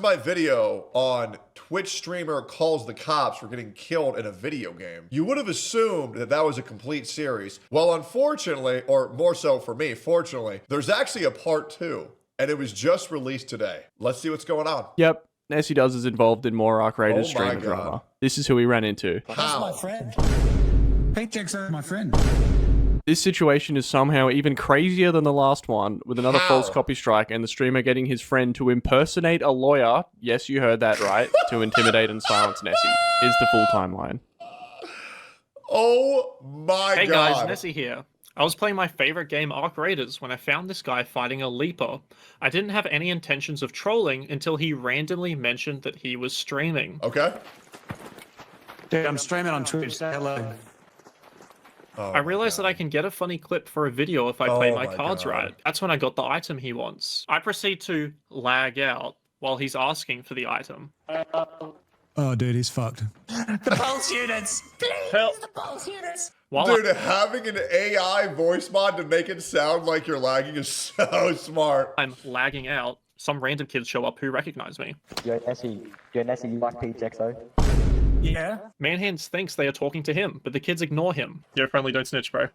My video on Twitch streamer calls the cops for getting killed in a video game. You would have assumed that that was a complete series. Well, unfortunately, or more so for me, fortunately, there's actually a part 2, and it was just released today. Let's see what's going on. Yep, Nessie Does is involved in more Arc Raiders Oh my streamer God. drama. This is who he ran into. How? That's my friend. Paychecks my friend. This situation is somehow even crazier than the last one, with another How? false copy strike and the streamer getting his friend to impersonate a lawyer, yes, you heard that right, to intimidate and silence Nessie. Here's the full timeline. Oh my Hey God. guys, Nessie here. I was playing my favorite game, Arc Raiders, when I found this guy fighting a leaper. I didn't have any intentions of trolling until he randomly mentioned that he was streaming. Okay. Dude, I'm streaming on Twitch. Say hello. Oh I realized that I can get a funny clip for a video if I play Oh my my cards God. right. That's when I got the item he wants. I proceed to lag out while he's asking for the item. Oh, dude, he's fucked. The pulse units! Please, Help. the pulse units! While Dude, having an AI voice mod to make it sound like you're lagging is so smart. I'm lagging out, some random kids show up who recognize me. Yo, Nessie, you like PJX though? Yeah? Manhands thinks they are talking to him, but the kids ignore him. Yo, friendly, don't snitch, bro.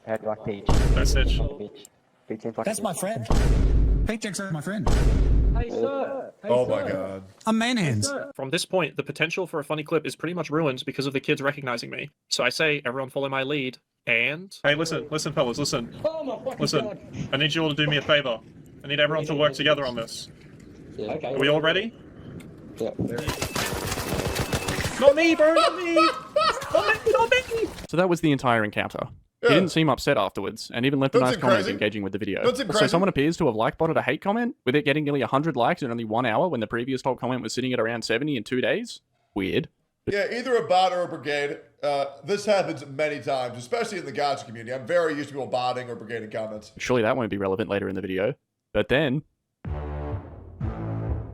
How do you like Peach? Don't snitch. Peach. Peach seems like That's my friend. Paychecks my friend. Oh my God. I'm Manhands. From this point, the potential for a funny clip is pretty much ruined because of the kids recognizing me. So I say, everyone follow my lead, and... Hey, listen, fellas, listen. Listen, I need you all to do me a favor. I need everyone to work together on this. Okay. Are we all ready? Yeah. Not me, bro, not me! Not me! So that was the entire encounter. He Yeah. didn't seem upset afterwards, and even left a Don't nice seem comment crazy. engaging with the video. Don't seem So crazy. someone appears to have like-botted a hate comment, with it getting nearly 100 likes in only 1 hour when the previous top comment was sitting at around 70 in 2 days? Weird. Yeah, either a bot or a brigade. This happens many times, especially in the gotcha community. I'm very used to people botting or brigading comments. Surely that won't be relevant later in the video. But then,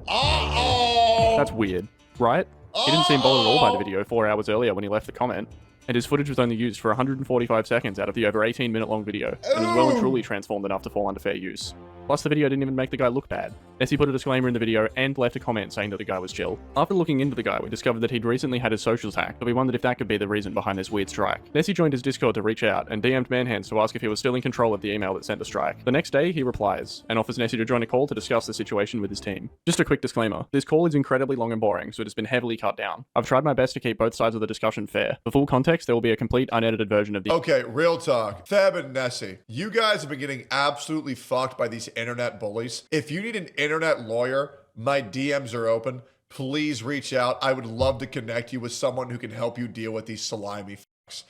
Uh-oh! that's weird, right? He didn't seem bothered at all by the video 4 hours earlier when he left the comment, and his footage was only used for 145 seconds out of the over 18-minute long video, and was well and truly transformed enough to fall under fair use. Plus, the video didn't even make the guy look bad. Nessie put a disclaimer in the video and left a comment saying that the guy was chill. After looking into the guy, we discovered that he'd recently had his socials hacked, but we wondered if that could be the reason behind this weird strike. Nessie joined his Discord to reach out and DM'd Manhands to ask if he was still in control of the email that sent the strike. The next day, he replies, and offers Nessie to join a call to discuss the situation with his team. Just a quick disclaimer, this call is incredibly long and boring, so it has been heavily cut down. I've tried my best to keep both sides of the discussion fair. For full context, there will be a complete unedited version of the- Okay, real talk. Theb and Nessie, you guys have been getting absolutely fucked by these internet bullies. If you need an internet lawyer, my DMs are open. Please reach out. I would love to connect you with someone who can help you deal with these slimy fucks.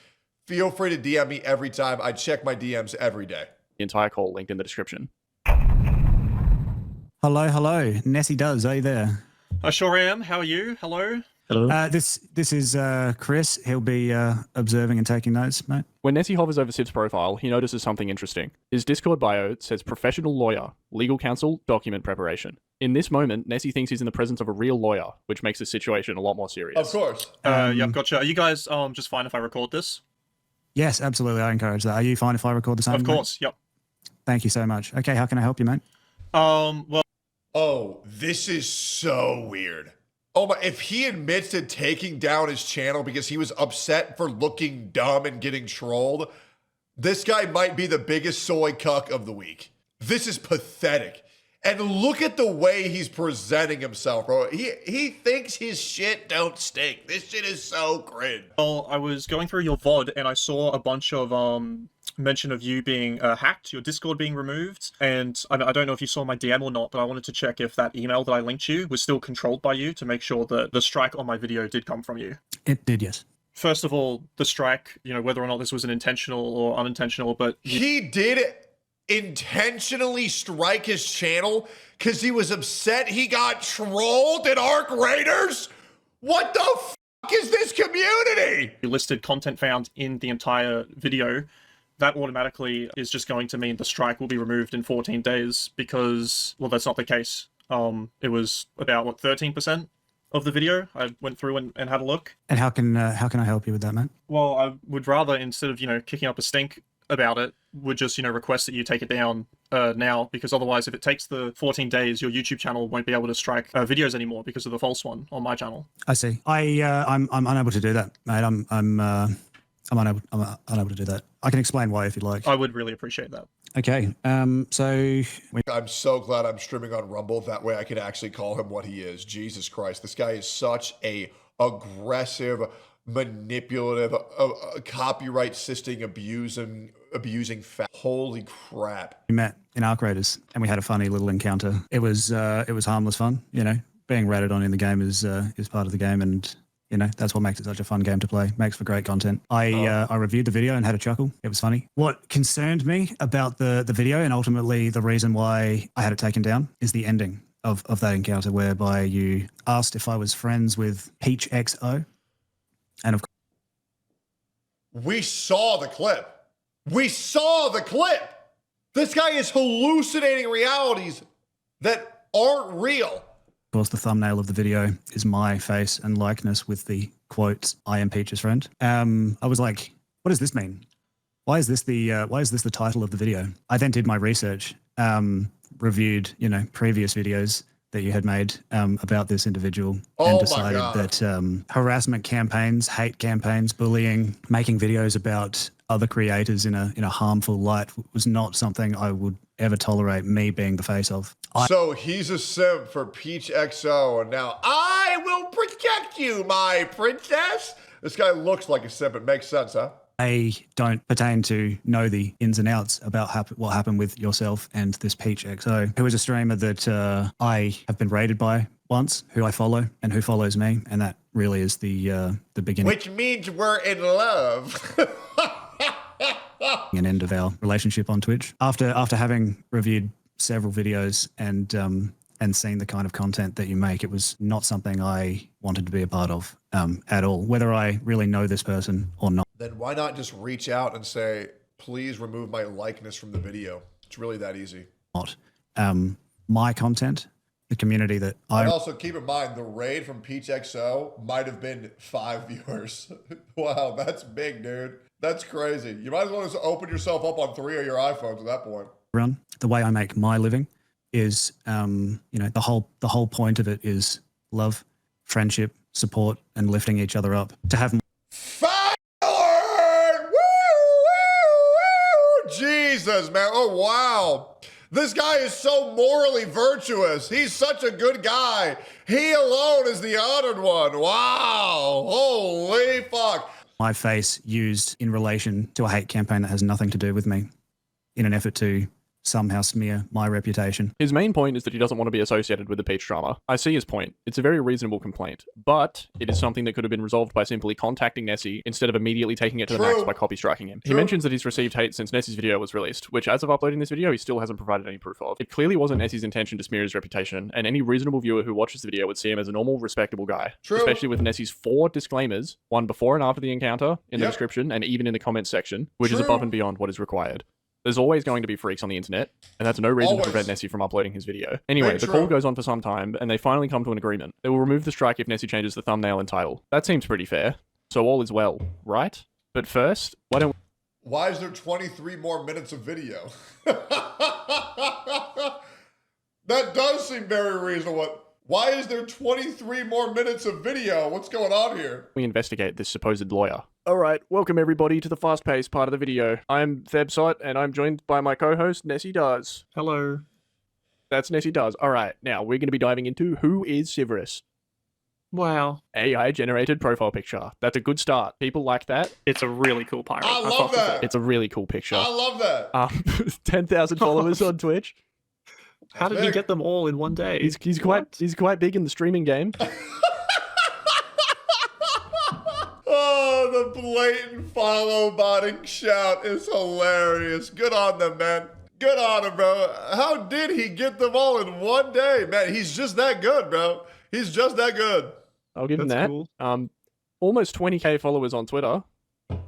Feel free to DM me every time. I check my DMs every day. entire call linked in the description. Hello. Nessie Does, are you there? I sure am. How are you? Hello? This is Chris. He'll be observing and taking notes, mate. When Nessie hovers over Sip's profile, he notices something interesting. His Discord bio says professional lawyer, legal counsel, document preparation. In this moment, Nessie thinks he's in the presence of a real lawyer, which makes this situation a lot more serious. Of course. Yep, gotcha. Are you guys just fine if I record this? Yes, absolutely. I encourage that. Are you fine if I record the same? Of course, yep. Thank you so much. Okay, how can I help you, mate? Well, Oh, this is so weird. Oh my, if he admits to taking down his channel because he was upset for looking dumb and getting trolled, this guy might be the biggest soy cuck of the week. This is pathetic. And look at the way he's presenting himself, bro. He thinks his shit don't stink. This shit is so cringe. well, I was going through your VOD and I saw a bunch of mention of you being hacked, your Discord being removed, and I don't know if you saw my DM or not, but I wanted to check if that email that I linked you was still controlled by you to make sure that the strike on my video did come from you. It did, yes. First of all, the strike, whether or not this was an intentional or unintentional, but He did intentionally strike his channel because he was upset he got trolled in Arc Raiders? What the fuck is this community? you listed content found in the entire video, that automatically is just going to mean the strike will be removed in 14 days because, well, that's not the case. It was about, 13% of the video. I went through and had a look. And how can I help you with that, mate? Well, I would rather, instead of, kicking up a stink about it, would just, request that you take it down now, because otherwise, if it takes the 14 days, your YouTube channel won't be able to strike videos anymore because of the false one on my channel. I see. I'm unable to do that, mate. I'm unable to do that. I can explain why if you'd like. I would really appreciate that. Okay. So I'm so glad I'm streaming on Rumble. That way I can actually call him what he is. Jesus Christ. This guy is such a aggressive, manipulative, copyright sisting, abusing holy crap. we met in Arc Raiders and we had a funny little encounter. It was harmless fun, Being ratted on in the game is part of the game, and that's what makes it such a fun game to play. Makes for great content. I reviewed the video and had a chuckle. It was funny. What concerned me about the video, and ultimately the reason why I had it taken down, is the ending of that encounter, whereby you asked if I was friends with Peach XO. And of course, We saw the clip. We saw the clip. This guy is hallucinating realities that aren't real. the thumbnail of the video is my face and likeness with the quotes, "I am Peach's friend." I was like, what does this mean? Why is this the title of the video? I then did my research, reviewed, previous videos that you had made about this individual, and decided that harassment campaigns, hate campaigns, bullying, making videos about other creators in a harmful light was not something I would ever tolerate me being the face of. So he's a simp for Peach XO, and now I will protect you, my princess. This guy looks like a simp. It makes sense, huh? I don't pertain to know the ins and outs about what happened with yourself and this Peach XO, who is a streamer that I have been raided by once, who I follow and who follows me, and that really is the beginning. Which means we're in love. An end of our relationship on Twitch. After having reviewed several videos and seen the kind of content that you make, it was not something I wanted to be a part of at all, whether I really know this person or not. Then why not just reach out and say, please remove my likeness from the video? It's really that easy. My content, the community that And also keep in mind, the raid from Peach XO might have been 5 viewers. Wow, that's big, dude. That's crazy. You might as well just open yourself up on 3 of your iPhones at that point. run, the way I make my living is, the whole point of it is love, friendship, support, and lifting each other up. To have Fire! Woo! Woo! Woo! Jesus, man. Oh, wow. This guy is so morally virtuous. He's such a good guy. He alone is the honored one. Wow. Holy fuck. my face used in relation to a hate campaign that has nothing to do with me, in an effort to somehow smear my reputation. His main point is that he doesn't want to be associated with the Peach drama. I see his point. It's a very reasonable complaint, but it is something that could have been resolved by simply contacting Nessie instead of immediately taking it to the max by copy striking him. He mentions that he's received hate since Nessie's video was released, which as of uploading this video, he still hasn't provided any proof of. It clearly wasn't Nessie's intention to smear his reputation, and any reasonable viewer who watches the video would see him as a normal, respectable guy. Especially with Nessie's 4 disclaimers, one before and after the encounter, in the description, and even in the comments section, which is above and beyond what is required. There's always going to be freaks on the internet, and that's no reason to prevent Nessie from uploading his video. Anyway, the call goes on for some time, and they finally come to an agreement. They will remove the strike if Nessie changes the thumbnail and title. That seems pretty fair. So all is well, right? But first, why is there 23 more minutes of video? That does seem very reasonable. Why is there 23 more minutes of video? What's going on here? we investigate this supposed lawyer. Alright, welcome everybody to the fast-paced part of the video. I'm Thebsot, and I'm joined by my co-host, Nessie Does. Hello. That's Nessie Does. Alright, now we're going to be diving into who is Severus. Wow. AI-generated profile picture. That's a good start. People like that. It's a really cool pirate. I love that. It's a really cool picture. I love that. 10,000 followers on Twitch. How did he get them all in one day? He's quite big in the streaming game. Oh, the blatant follow botting shout is hilarious. Good on them, man. Good on him, bro. How did he get them all in one day? Man, he's just that good, bro. He's just that good. I'll give him that. Cool. Almost 20k followers on Twitter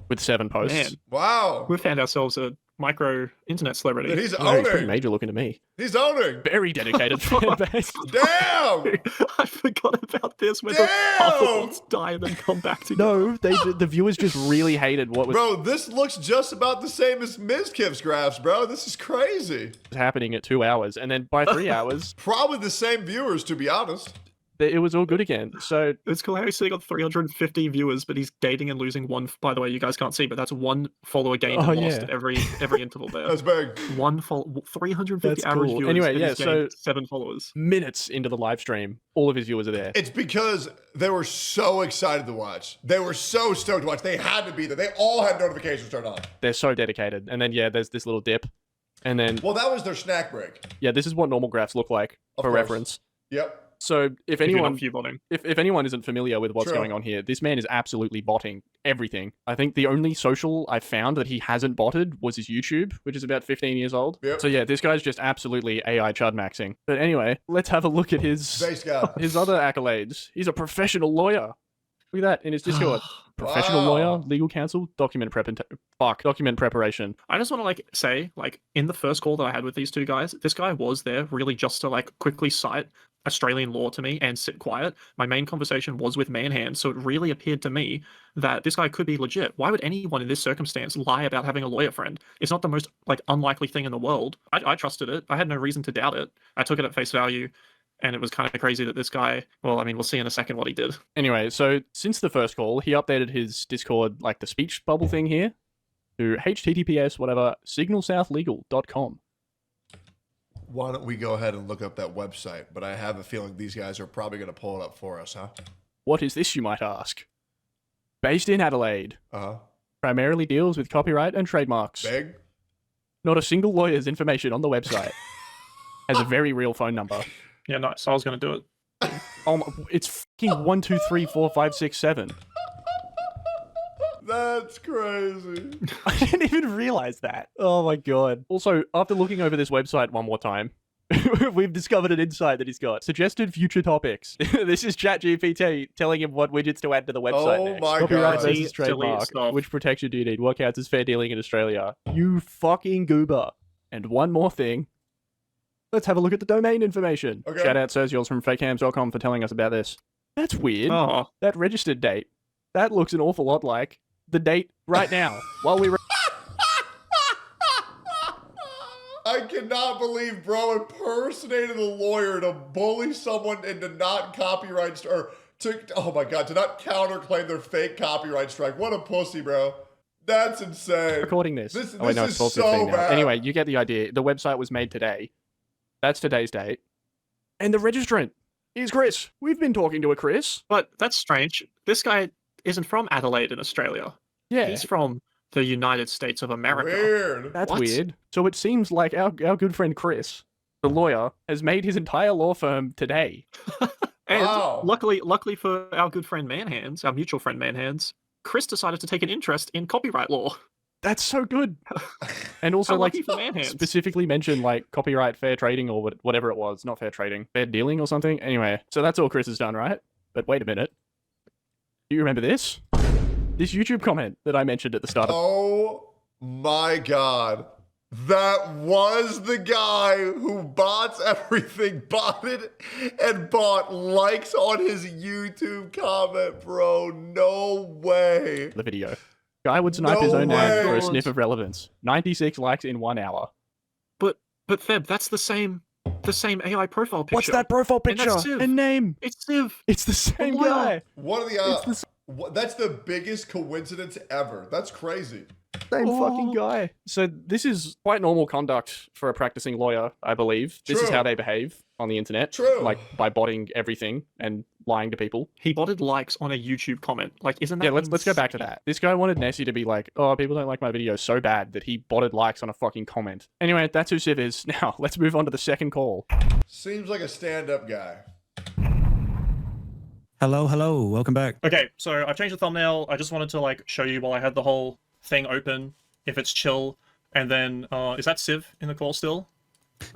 with 7 posts. Man, Wow. we found ourselves a micro internet celebrity. Dude, he's No, he's pretty owning. major looking to me. He's owning. Very dedicated fan base. Damn. I forgot about this when the half the Damn! bots die and then come back together. No, the viewers just really hated what was Bro, this looks just about the same as Mizkif's graphs, bro. This is crazy. happening at 2 hours, and then by 3 hours, Probably the same viewers, to be honest. it was all good again. So It's cool how he's sitting on 350 viewers, but he's gaining and losing one. By the way, you guys can't see, but that's one follower gained Oh, and lost yeah. at every interval there. That's big. One 350 That's average cool. viewers. Anyway, and yeah, he's so- gained 7 followers. minutes into the live stream, all of his viewers are there. It's because they were so excited to watch. They were so stoked to watch. They had to be there. They all had notifications turned on. They're so dedicated. And then, yeah, there's this little dip. And then, Well, that was their snack break. yeah, this is what normal graphs look like Of for course. reference. Yep. So if If you're anyone not view botting. if anyone isn't familiar with what's True. going on here, this man is absolutely botting everything. I think the only social I found that he hasn't botted was his YouTube, which is about 15 years old. Yep. So yeah, this guy's just absolutely AI chud maxing. But anyway, let's have a look at his Base guy. his other accolades. He's a professional lawyer. Look at that in his Discord. Professional Wow. lawyer, legal counsel, document preparation. I just want to say in the first call that I had with these two guys, this guy was there really just to quickly cite Australian law to me and sit quiet. My main conversation was with Manhand, so it really appeared to me that this guy could be legit. Why would anyone in this circumstance lie about having a lawyer friend? It's not the most unlikely thing in the world. I trusted it. I had no reason to doubt it. I took it at face value. And it was kind of crazy that this guy, well, I mean, we'll see in a second what he did. Anyway, so since the first call, he updated his Discord, the speech bubble thing here, to https signalsouthlegal.com. Why don't we go ahead and look up that website? But I have a feeling these guys are probably going to pull it up for us, huh? What is this, you might ask? Based in Adelaide, Uh-huh. primarily deals with copyright and trademarks. Big? Not a single lawyer's information on the website. Has a very real phone number. Yeah, nice. I was going to do it. It's fucking 1, 2, 3, 4, 5, 6, 7. That's crazy. I didn't even realize that. Oh my god. Also, after looking over this website one more time, we've discovered an insight that he's got. Suggested future topics. This is ChatGPT telling him what widgets to add to the website Oh next. my Copyright God. versus Delete trademark. stuff. Which protection do you need? What counts as fair dealing in Australia? You fucking goober. And one more thing. Let's have a look at the domain information. Okay. Shout out Sergio's from fakehams.com for telling us about this. That's weird. Oh, That registered date. That looks an awful lot like the date right now. While we I cannot believe bro impersonated a lawyer to bully someone into not copyright or to not counterclaim their fake copyright strike. What a pussy, bro. That's insane. recording this. This oh, wait, no, is it's 12:15 so now. bad. Anyway, you get the idea. The website was made today. That's today's date. And the registrant is Chris. We've been talking to a Chris. but that's strange. This guy isn't from Adelaide in Australia. Yeah, He's from the United States of America. Weird. that's What? weird. So it seems like our good friend Chris, the lawyer, has made his entire law firm today. And Wow. luckily for our good friend Manhands, our mutual friend Manhands, Chris decided to take an interest in copyright law. That's so good. And also, How lucky for Manhands. specifically mentioned copyright fair trading or whatever it was. Not fair trading, fair dealing or something. Anyway, so that's all Chris has done, right? But wait a minute. Do you remember this? This YouTube comment that I mentioned at the start of Oh my God. That was the guy who bots everything, botted and bought likes on his YouTube comment, bro. No way. the video. Guy would snipe No his own ad for way. a sniff of relevance. 96 likes in 1 hour. But Feb, that's the same AI profile picture. What's that profile And picture that's Civ. and name? It's Civ. It's the same lawyer. guy. What are the that's the biggest coincidence ever. That's crazy. Same fucking Oh. guy. So this is quite normal conduct for a practicing lawyer, I believe. This is True. how they behave on the internet. True. By botting everything and lying to people. He botted likes on a YouTube comment. Isn't that? Yeah, let's go back to insane? that. This guy wanted Nessie to be like, oh, people don't like my video so bad that he botted likes on a fucking comment. Anyway, that's who Civ is. Now, let's move on to the second call. Seems like a stand-up guy. Hello, welcome back. Okay, so I've changed the thumbnail. I just wanted to show you while I had the whole thing open, if it's chill. And then, is that Civ in the call still?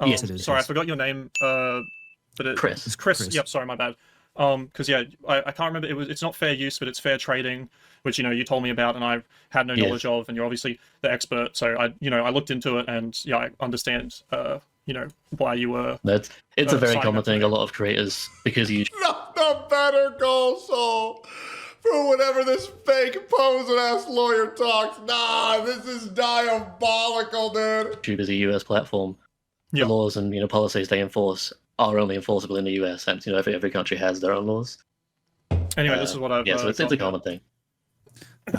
Yes, it is, Sorry, yes. I forgot your name. But Chris. Chris. Chris. Yep. Sorry, my bad. Because yeah, I can't remember. It's not fair use, but it's fair trading, which you told me about, and I had no knowledge of, and you're obviously the expert. So I looked into it, and yeah, I understand. Why you were. It's a very signing common up for thing. it. A lot of creators, because you Not the Better Call Saul for whatever this fake posing ass lawyer talks. Nah, this is diabolical, dude. YouTube is a US platform. Yeah. The laws and policies they enforce are only enforceable in the US, and every country has their own laws. Anyway, this is what I've. Yeah, so it's a common thing.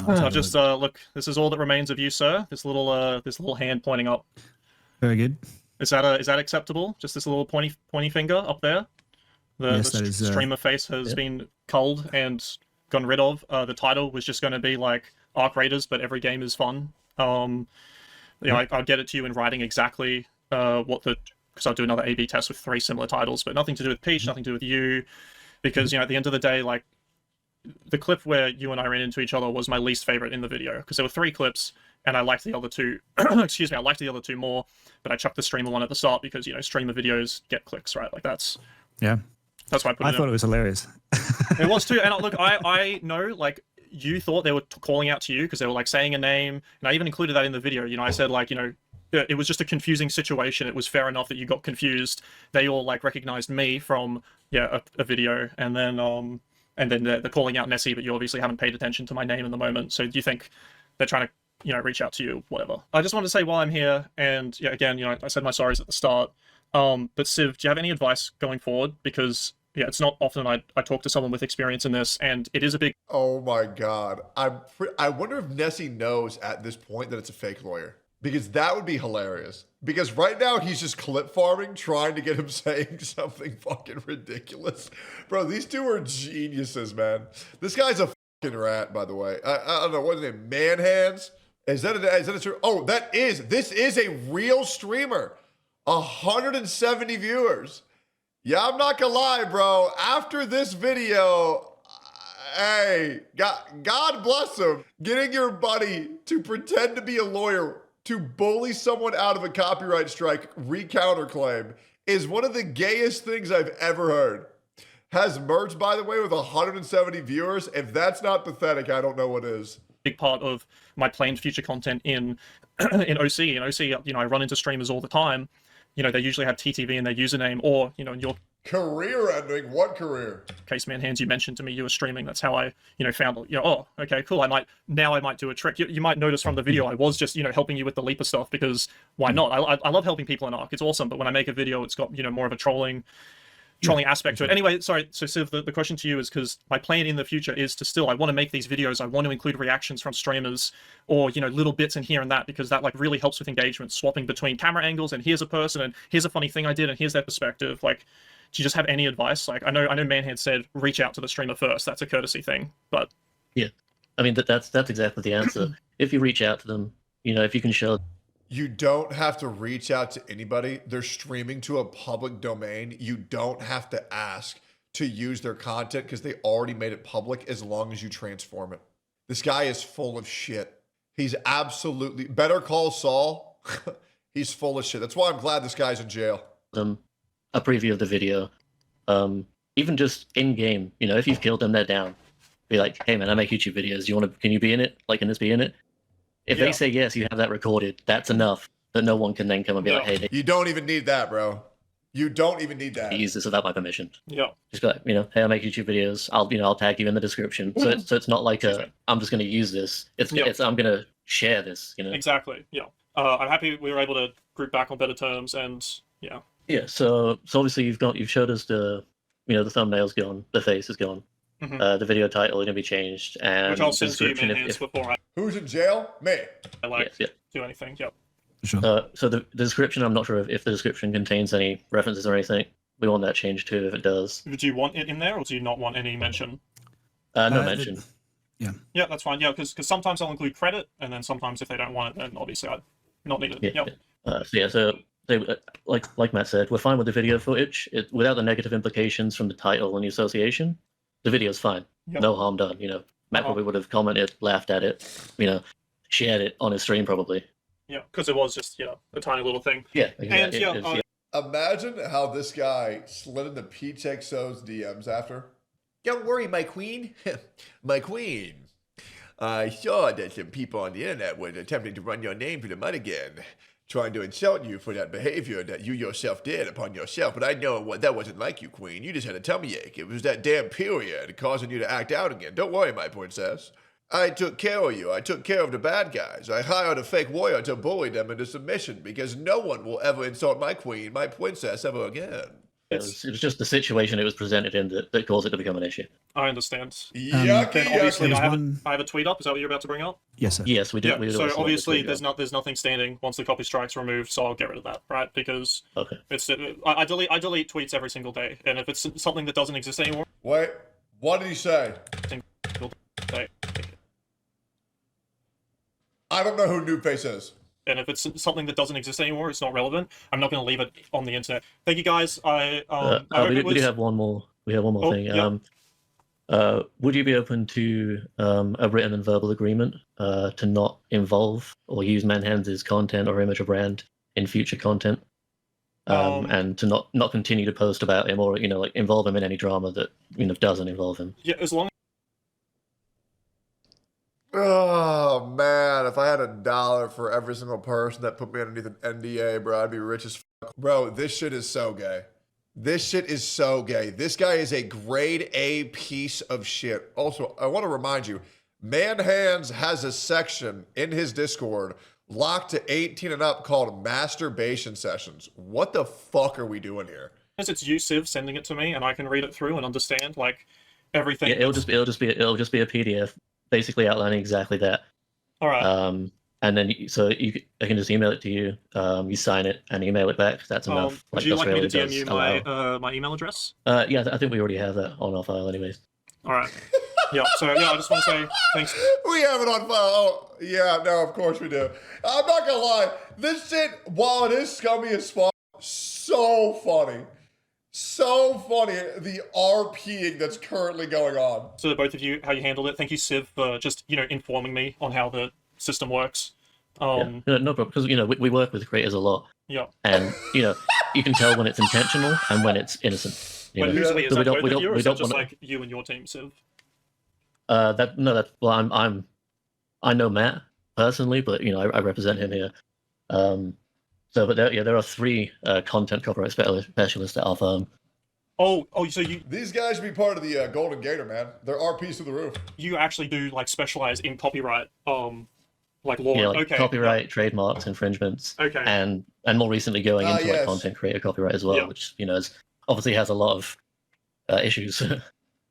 I'll just look. This is all that remains of you, sir. This little hand pointing up. Very good. Is that acceptable? Just this little pointy finger up there. Yes, the that is, streamer face has been culled and gotten rid of. The title was just going to be like Arc Raiders, but every game is fun. I'll get it to you in writing exactly because I'll do another A/B test with 3 similar titles, but nothing to do with Peach, nothing to do with you, because at the end of the day, like the clip where you and I ran into each other was my least favorite in the video because there were 3 clips. And I liked the other 2. Excuse me, I liked the other 2 more, but I chucked the streamer one at the start because streamer videos get clicks, right? Like that's Yeah. why I put it. I thought it was hilarious. It was too. And look, I know like you thought they were calling out to you because they were like saying a name, and I even included that in the video. I said like it was just a confusing situation. It was fair enough that you got confused. They all like recognized me from a video, and then they're calling out Nessie, but you obviously haven't paid attention to my name in the moment. So do you think they're trying to reach out to you, whatever? I just wanted to say while I'm here, and again, I said my sorries at the start. But Civ, do you have any advice going forward? Because it's not often I talk to someone with experience in this, and it is a big. Oh my God. I wonder if Nessie knows at this point that it's a fake lawyer. Because that would be hilarious. Because right now he's just clip farming, trying to get him saying something fucking ridiculous. Bro, these 2 are geniuses, man. This guy's a fucking rat, by the way. I don't know, what's his name? Man Hands? Is that a true? Oh, this is a real streamer. 170 viewers. Yeah, I'm not gonna lie, bro. After this video, hey, God bless him. Getting your buddy to pretend to be a lawyer to bully someone out of a copyright strike recounterclaim is one of the gayest things I've ever heard. Has merged, by the way, with 170 viewers. If that's not pathetic, I don't know what is. Big part of my planned future content in OC. In OC, I run into streamers all the time. They usually have TTV in their username, or in your career ending. What career? Case, Man Hands, you mentioned to me you were streaming. That's how I found oh, okay, cool. I might do a trick. You might notice from the video I was just helping you with the Leaper stuff, because why not? I love helping people in Arc. It's awesome. But when I make a video, it's got more of a trolling aspect to it. Anyway, sorry. So Civ, the question to you is, because my plan in the future is to I want to make these videos. I want to include reactions from streamers, or little bits in here and that, because that like really helps with engagement, swapping between camera angles, and here's a person, and here's a funny thing I did, and here's their perspective. Like, do you just have any advice? Like, I know Manhead said reach out to the streamer first. That's a courtesy thing, but yeah, I mean that's exactly the answer. If you reach out to them, if you can show. You don't have to reach out to anybody. They're streaming to a public domain. You don't have to ask to use their content because they already made it public, as long as you transform it. This guy is full of shit. He's absolutely... Better Call Saul. He's full of shit. That's why I'm glad this guy's in jail. A preview of the video. Even just in-game, if you've killed them, they're down. Be like, hey man, I make YouTube videos. Can you be in it? Like, can this be in it? If they say yes, you have that recorded. That's enough that no one can then come and be like, hey, you don't even need that, bro. You don't even need that. Use this without my permission. Yeah. Just be like, hey, I make YouTube videos. I'll tag you in the description. So it's not like I'm just going to use this. It's I'm going to share this. Exactly. Yeah. I'm happy we were able to group back on better terms, and yeah. Yeah. So obviously you've showed us the thumbnail's gone, the face is gone. Mm-hmm. The video title is going to be changed, and which I'll send to you, Manhands, before Who's in jail? Me. I do anything. Yep. Sure. So the description, I'm not sure if the description contains any references or anything. We want that changed too if it does. Do you want it in there, or do you not want any mention? No mention. Yeah. Yeah, that's fine. Yeah, because sometimes I'll include credit, and then sometimes if they don't want it, then obviously I'd not need it. Yeah. So like Matt said, we're fine with the video footage. Without the negative implications from the title and the association, the video's fine. Yep. No harm done. Matt probably would have commented, laughed at it, shared it on his stream probably. Yeah, because it was just a tiny little thing. Yeah. Exactly. And Imagine how this guy slid into Peach XO's DMs after. Don't worry, my queen. My queen. I saw that some people on the internet were attempting to run your name through the mud again, trying to insult you for that behavior that you yourself did upon yourself. But I know that wasn't like you, queen. You just had a tummy ache. It was that damn period causing you to act out again. Don't worry, my princess. I took care of you. I took care of the bad guys. I hired a fake warrior to bully them into submission because no one will ever insult my queen, my princess, ever again. It was just the situation it was presented in that caused it to become an issue. I understand. Yucky, Then obviously yucky. I have a tweet up. Is that what you're about to bring up? Yes, sir. Yes, we did. Yeah. We did So also obviously tweet it. there's nothing standing once the copy strike's removed. So I'll get rid of that, right? Because Okay. it's I delete tweets every single day, and if it's something that doesn't exist anymore, Wait, what did he say? single day. I don't know who Noobface is. And if it's something that doesn't exist anymore, it's not relevant. I'm not going to leave it on the internet. Thank you guys. I hope we, it was... we do have one more. We have one more Oh, thing. yeah. Would you be open to a written and verbal agreement to not involve or use Manhands' content or image or brand in future content, and to not continue to post about him or like involve him in any drama that doesn't involve him? Yeah, as long Oh man, if I had $1 for every single person that put me underneath an NDA, bro, I'd be rich as fuck. Bro, this shit is so gay. This shit is so gay. This guy is a grade A piece of shit. Also, I want to remind you, Manhands has a section in his Discord locked to 18 and up called masturbation sessions. What the fuck are we doing here? as it's you, Civ, sending it to me, and I can read it through and understand like everything. Yeah, it'll just be a PDF basically outlining exactly that. All right. And then I can just email it to you. You sign it and email it back. That's enough. Would you like me to Australia DM you does my email address? yeah, I think we already have that on our file, anyways. All right. Yeah. So yeah, I just want to say thanks. We have it on file. Oh, yeah, no, of course we do. I'm not gonna lie. This shit, while it is scummy as fuck, so funny. So funny, the RPing that's currently going on. To both of you, how you handled it. Thank you, Civ, for just informing me on how the system works. Yeah, no problem, because we work with creators a lot. Yeah. And you can tell when it's intentional and when it's innocent. But know? usually, is So that both of you, or we is that don't just wanna- like you and your team, Civ? I know Matt personally, but I represent him here. But there are 3 content copyright specialists at our firm. Oh, so These guys should be part of the Golden Gator, man. They're RPs through the roof. you actually do like specialize in copyright, like law. Yeah, like Okay. copyright, trademarks, infringements, Okay. and more recently going into yes. like content creator copyright as well, Yeah. which obviously has a lot of issues.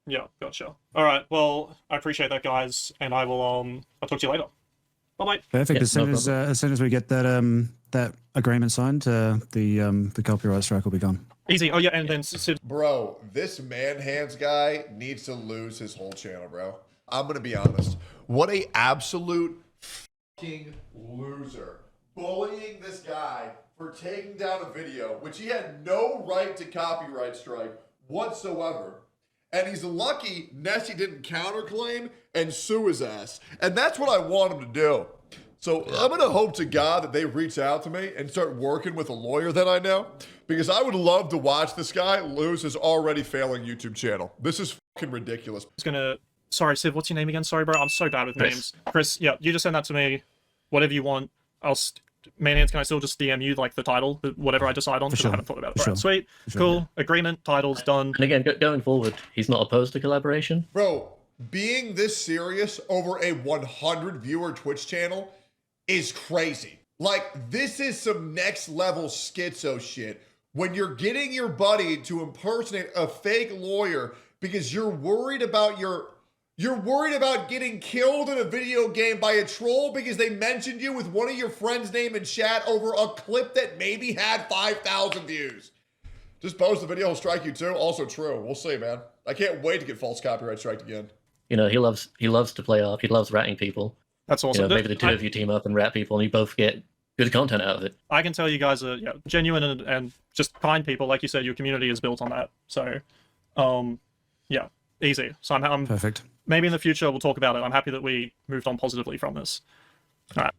Yeah, gotcha. All right. Well, I appreciate that, guys, and I will. I'll talk to you later. Bye bye. Perfect. Yeah, As soon as we get that that agreement signed, the copyright strike will be gone. Easy. Oh yeah, and then Civ. Bro, this Manhands guy needs to lose his whole channel, bro. I'm gonna be honest. What a absolute fucking loser. Bullying this guy for taking down a video, which he had no right to copyright strike whatsoever. And he's lucky Nessie didn't counterclaim and sue his ass. And that's what I want him to do. So I'm going to hope to God that they reach out to me and start working with a lawyer that I know. Because I would love to watch this guy lose his already failing YouTube channel. This is fucking ridiculous. Is gonna. Sorry, Civ. What's your name again? Sorry, bro. I'm so bad with Chris. names. Chris. Yeah, you just send that to me. Whatever you want. Manhands, can I still just DM you like the title, whatever I decide on? For Because sure. I haven't thought about it. For Right, sure. sweet, For sure, cool. yeah. Agreement, titles done. And again, going forward, he's not opposed to collaboration. Bro, being this serious over a 100 viewer Twitch channel is crazy. Like, this is some next level schizo shit. When you're getting your buddy to impersonate a fake lawyer because you're worried about getting killed in a video game by a troll because they mentioned you with one of your friends' name in chat over a clip that maybe had 5,000 views. Just post the video, he'll strike you too. Also true. We'll see, man. I can't wait to get false copyright striked again. He loves to play up. He loves ratting people. That's awesome. Maybe the two of you team up and rat people, and you both get good content out of it. I can tell you guys are genuine and just kind people. Like you said, your community is built on that. So, yeah, easy. So I'm Perfect. maybe in the future we'll talk about it. I'm happy that we moved on positively from this. All right.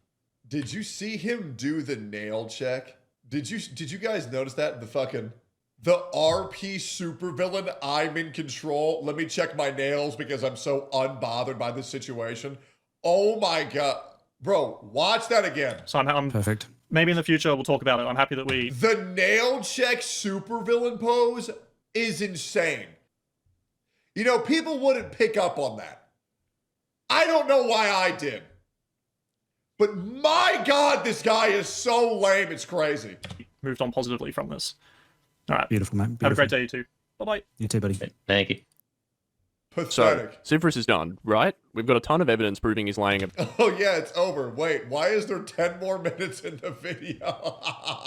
Did you see him do the nail check? Did you guys notice that? The fucking The RP supervillain, I'm in control. Let me check my nails because I'm so unbothered by this situation. Oh my god. Bro, watch that again. So I'm Perfect. maybe in the future we'll talk about it. I'm happy that we. The nail check supervillain pose is insane. You know, people wouldn't pick up on that. I don't know why I did. But my god, this guy is so lame, it's crazy. Moved on positively from this. All right. Beautiful, man. Have a Beautiful. great day, you two. Bye bye. You too, buddy. Thank you. So, Pathetic. Cypherus is done, right? We've got a ton of evidence proving he's lying Oh yeah, it's over. Wait, why is there 10 more minutes in the video?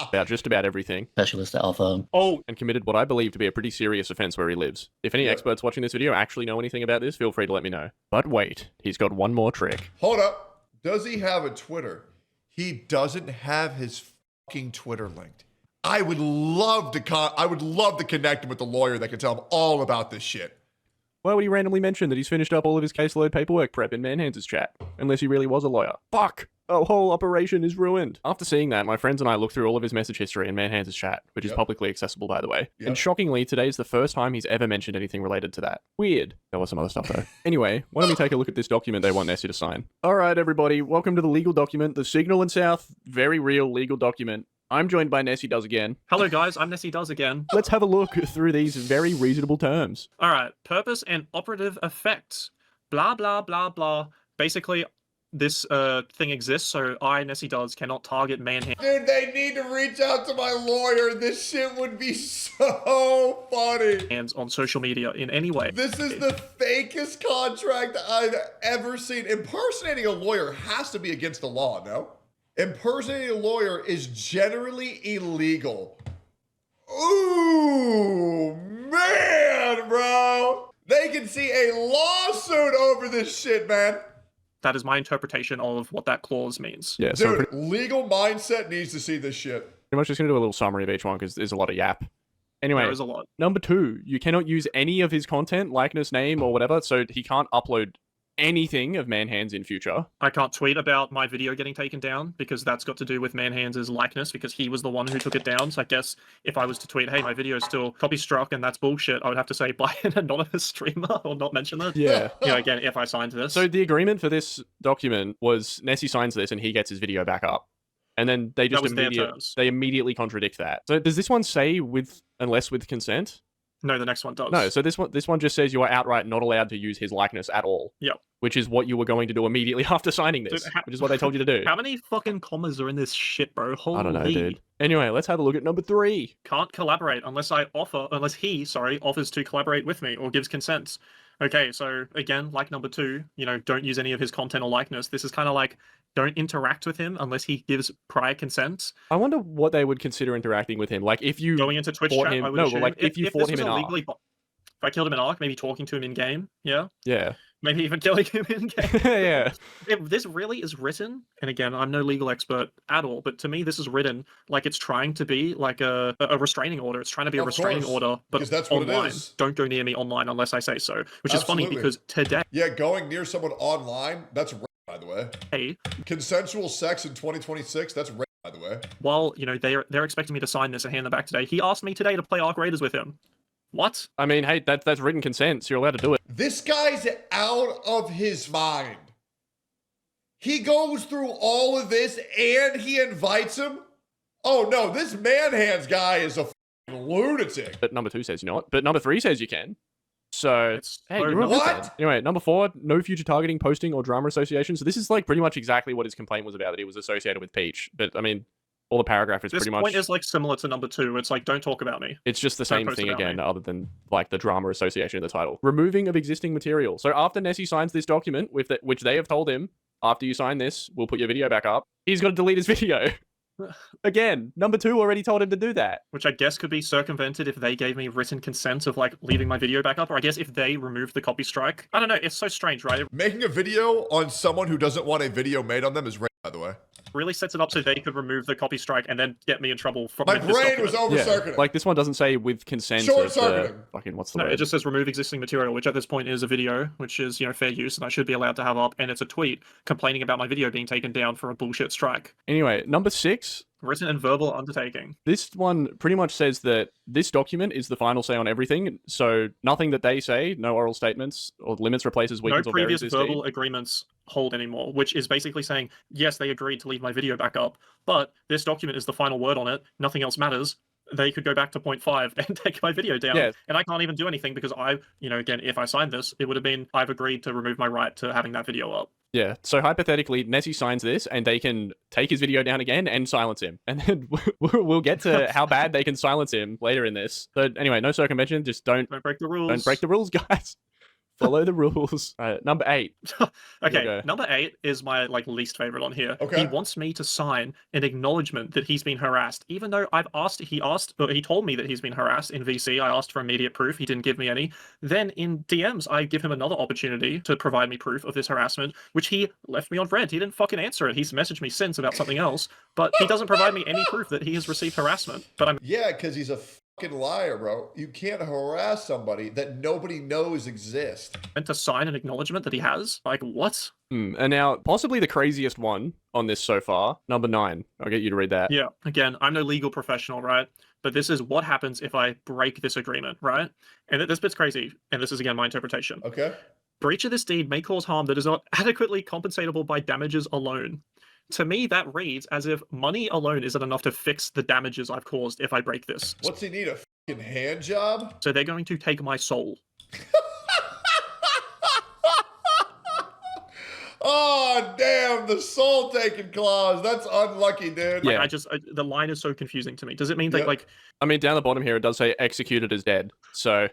about just about everything Specialist Alpha. Oh, and committed what I believe to be a pretty serious offense where he lives. If any Yeah. experts watching this video actually know anything about this, feel free to let me know. But wait, he's got one more trick. Hold up. Does he have a Twitter? He doesn't have his fucking Twitter linked. I would love to connect him with a lawyer that can tell him all about this shit. Why would he randomly mention that he's finished up all of his caseload paperwork prep in Manhands' chat? Unless he really was a lawyer. Fuck! Our whole operation is ruined. After seeing that, my friends and I looked through all of his message history in Manhands' chat, which is Yep. publicly accessible, by the way. Yep. And shockingly, today's the first time he's ever mentioned anything related to that. Weird. There was some other stuff, though. Anyway, why don't we take a look at this document they want Nessie to sign? Alright, everybody, welcome to the legal document, the Signal and South, very real legal document. I'm joined by Nessie Does Again. hello guys. I'm Nessie Does again. Let's have a look through these very reasonable terms. All right. Purpose and operative effects. Blah blah blah blah. Basically, this thing exists, so I, Nessie Does, cannot target Manhunt Dude, they need to reach out to my lawyer. This shit would be so funny. hands on social media in any way. This is the fakest contract I've ever seen. Impersonating a lawyer has to be against the law, no? Impersonating a lawyer is generally illegal. Ooh, man, bro. They can see a lawsuit over this shit, man. That is my interpretation of what that clause means. Yeah, so Dude, legal mindset needs to see this shit. pretty much just going to do a little summary of each one because there's a lot of yap. Anyway, There is a lot. number 2, you cannot use any of his content, likeness, name, or whatever, so he can't upload anything of Manhands in future. I can't tweet about my video getting taken down because that's got to do with Manhands' likeness because he was the one who took it down. So I guess if I was to tweet, hey, my video is still copy struck and that's bullshit, I would have to say by an anonymous streamer or not mention that. Yeah. You know, again, if I signed this. So the agreement for this document was Nessie signs this and he gets his video back up. And then they just was their terms. immediately contradict that. So does this one say unless with consent? No, the next one does. No, so this one just says you are outright not allowed to use his likeness at all. Yep. Which is what you were going to do immediately after signing this, Dude, which is what they told you to do. How many fucking commas are in this shit, bro? Holy. I don't know, dude. Anyway, let's have a look at number 3. Can't collaborate unless he offers to collaborate with me or gives consent. Okay, so again, like number 2, you know, don't use any of his content or likeness. This is kind of like, don't interact with him unless he gives prior consent. I wonder what they would consider interacting with him. Like if you Going into Twitch fought chat, him, I would no, assume. but like if you fought this him was in Ark. if I killed him in Ark, maybe talking to him in game, yeah, Yeah. maybe even killing him in game. Yeah. If this really is written, and again, I'm no legal expert at all, but to me, this is written like it's trying to be like a restraining order. It's trying to be a Of restraining course, order, but because that's what it online. is. Don't go near me online unless I say so. Which is funny Absolutely. because today, Yeah, going near someone online, that's rape, by the way. Consensual sex in 2026, that's rape, by the way. while you know they're expecting me to sign this and hand them back today, he asked me today to play Ark Raiders with him. What? I mean, hey, that's written consent, so you're allowed to do it. This guy's out of his mind. He goes through all of this and he invites him? Oh no, this Manhands guy is a f***ing lunatic. But number 2 says you're not. But number 3 says you can. So, It's hey, so you're all not- good then. What? Anyway, number 4, no future targeting, posting, or drama association. So this is like pretty much exactly what his complaint was about, that he was associated with Peach. But I mean, all the paragraph is This pretty much... point is like similar to number 2. It's like don't talk about me. It's just the Don't same post thing about again, me. other than like the drama association in the title. Removing of existing material. So after Nessie signs this document, which they have told him, after you sign this, we'll put your video back up, he's got to delete his video. Again, number 2 already told him to do that. Which I guess could be circumvented if they gave me written consent of like leaving my video back up, or I guess if they removed the copy strike. I don't know. It's so strange, right? It Making a video on someone who doesn't want a video made on them is rape, by the way. really sets it up so they could remove the copy strike and then get me in trouble for My with this brain was document. over-circuiting. Like this one doesn't say with consent. Short-circuiting. Fucking what's the No, word? it just says remove existing material, which at this point is a video, which is, you know, fair use, and I should be allowed to have up, and it's a tweet complaining about my video being taken down for a bullshit strike. Anyway, number 6, Written and verbal undertaking. This one pretty much says that this document is the final say on everything, so nothing that they say, no oral statements or limits replaces No weakens or previous varies this verbal deed. agreements hold anymore, which is basically saying, yes, they agreed to leave my video back up, but this document is the final word on it. Nothing else matters. They could go back to point 5 and take my video down. Yeah. And I can't even do anything because again, if I signed this, it would have been, I've agreed to remove my right to having that video up. Yeah, so hypothetically, Nessie signs this, and they can take his video down again and silence him. And then we'll get to how bad they can silence him later in this. So anyway, no circumvention, just don't break the rules. Don't break the rules, guys. Follow the rules. Number 8. Okay, number 8 is my least favorite on here. Okay. He wants me to sign an acknowledgement that he's been harassed, even though he told me that he's been harassed in VC. I asked for immediate proof. He didn't give me any. Then in DMs, I give him another opportunity to provide me proof of this harassment, which he left me on red. He didn't fucking answer it. He's messaged me since about something else, but he doesn't provide me any proof that he has received harassment. But Yeah, because he's a fucking liar, bro. You can't harass somebody that nobody knows exists. meant to sign an acknowledgement that he has. Like, what? And now, possibly the craziest one on this so far, number 9. I'll get you to read that. Yeah, again, I'm no legal professional, right? But this is what happens if I break this agreement, right? And this bit's crazy, and this is, again, my interpretation. Okay. Breach of this deed may cause harm that is not adequately compensatable by damages alone. To me, that reads as if money alone isn't enough to fix the damages I've caused if I break this. What's he need, a fucking hand job? So they're going to take my soul. Oh, damn, the soul-taking clause. That's unlucky, dude. Yeah. The line is so confusing to me. Does it mean that, Yep. I mean, down the bottom here, it does say executed as dead. So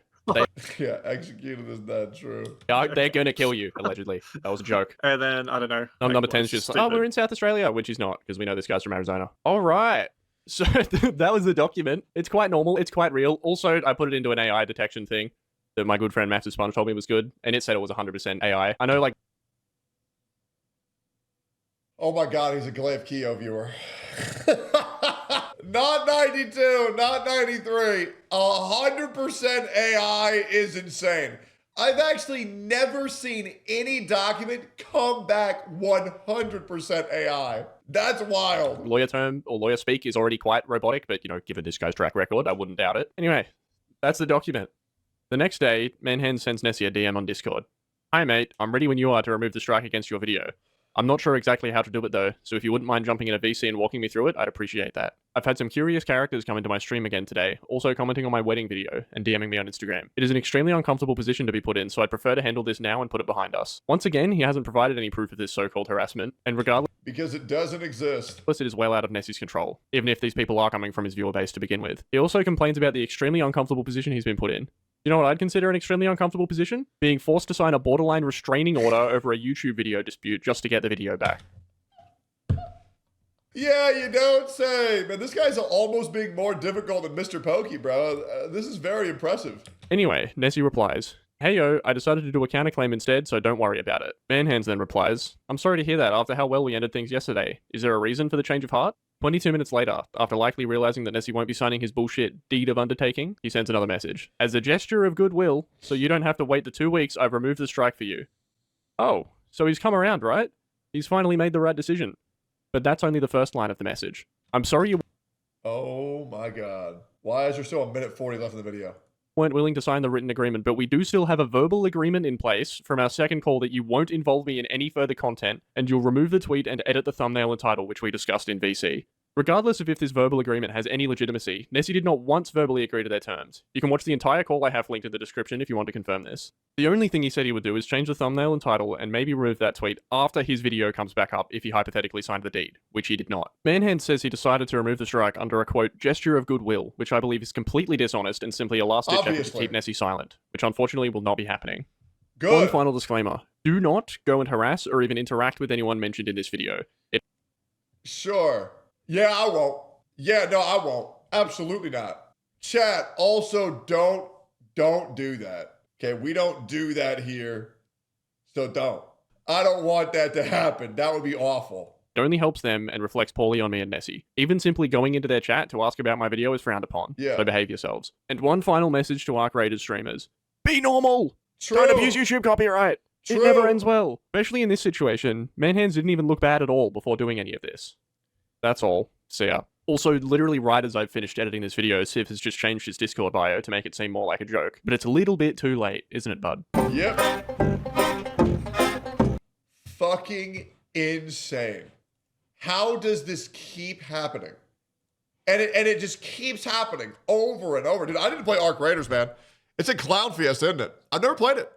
Yeah, executed is not true. they're going to kill you, allegedly. That was a joke. and then, I don't know. Number 10 is just like, oh, we're in South Australia, which he's not, because we know this guy's from Arizona. All right. So that was the document. It's quite normal. It's quite real. Also, I put it into an AI detection thing that my good friend Master Sponge told me was good, and it said it was 100% AI. I know, Oh my god, he's a Glaive Keo viewer. Not 92, not 93. 100% AI is insane. I've actually never seen any document come back 100% AI. That's wild. lawyer term or lawyer speak is already quite robotic, but, given this guy's track record, I wouldn't doubt it. Anyway, that's the document. The next day, Manhand sends Nessie a DM on Discord. Hi, mate. I'm ready when you are to remove the strike against your video. I'm not sure exactly how to do it though, so if you wouldn't mind jumping in a VC and walking me through it, I'd appreciate that. I've had some curious characters come into my stream again today, also commenting on my wedding video and DMing me on Instagram. It is an extremely uncomfortable position to be put in, so I'd prefer to handle this now and put it behind us. Once again, he hasn't provided any proof of this so-called harassment, and regardless, Because it doesn't exist. it is well out of Nessie's control, even if these people are coming from his viewer base to begin with. He also complains about the extremely uncomfortable position he's been put in. You know what I'd consider an extremely uncomfortable position? Being forced to sign a borderline restraining order over a YouTube video dispute just to get the video back. Yeah, you don't say. Man, this guy's almost being more difficult than Mr. Pokey, bro. This is very impressive. Anyway, Nessie replies, Hey yo, I decided to do a counterclaim instead, so don't worry about it. Manhands then replies, I'm sorry to hear that after how well we ended things yesterday. Is there a reason for the change of heart? 22 minutes later, after likely realizing that Nessie won't be signing his bullshit deed of undertaking, he sends another message. As a gesture of goodwill, so you don't have to wait the 2 weeks, I've removed the strike for you. Oh, so he's come around, right? He's finally made the right decision. But that's only the first line of the message. I'm sorry you Oh my god. Why is there still 1:40 left in the video? weren't willing to sign the written agreement, but we do still have a verbal agreement in place from our second call that you won't involve me in any further content, and you'll remove the tweet and edit the thumbnail and title, which we discussed in VC. Regardless of if this verbal agreement has any legitimacy, Nessie did not once verbally agree to their terms. You can watch the entire call I have linked in the description if you want to confirm this. The only thing he said he would do is change the thumbnail and title and maybe remove that tweet after his video comes back up if he hypothetically signed the deed, which he did not. Manhand says he decided to remove the strike under a quote, gesture of goodwill, which I believe is completely dishonest and simply a last-ditch effort to Obviously. keep Nessie silent, which unfortunately will not be happening. One Good. final disclaimer. Do not go and harass or even interact with anyone mentioned in this video. Sure. Yeah, I won't. Yeah, no, I won't. Absolutely not. Chat, also don't do that. Okay, we don't do that here. So don't. I don't want that to happen. That would be awful. It only helps them and reflects poorly on me and Nessie. Even simply going into their chat to ask about my video is frowned upon. Yeah. So behave yourselves. And one final message to Arc Raiders streamers. Be normal! True. Don't abuse YouTube copyright! True. It never ends well. Especially in this situation, Manhands didn't even look bad at all before doing any of this. That's all. See ya. Also, literally right as I've finished editing this video, Civ has just changed his Discord bio to make it seem more like a joke. But it's a little bit too late, isn't it, bud? Yep. Fucking insane. How does this keep happening? And it just keeps happening over and over. Dude, I didn't play Arc Raiders, man. It's a Clown Fiesta, isn't it? I've never played it.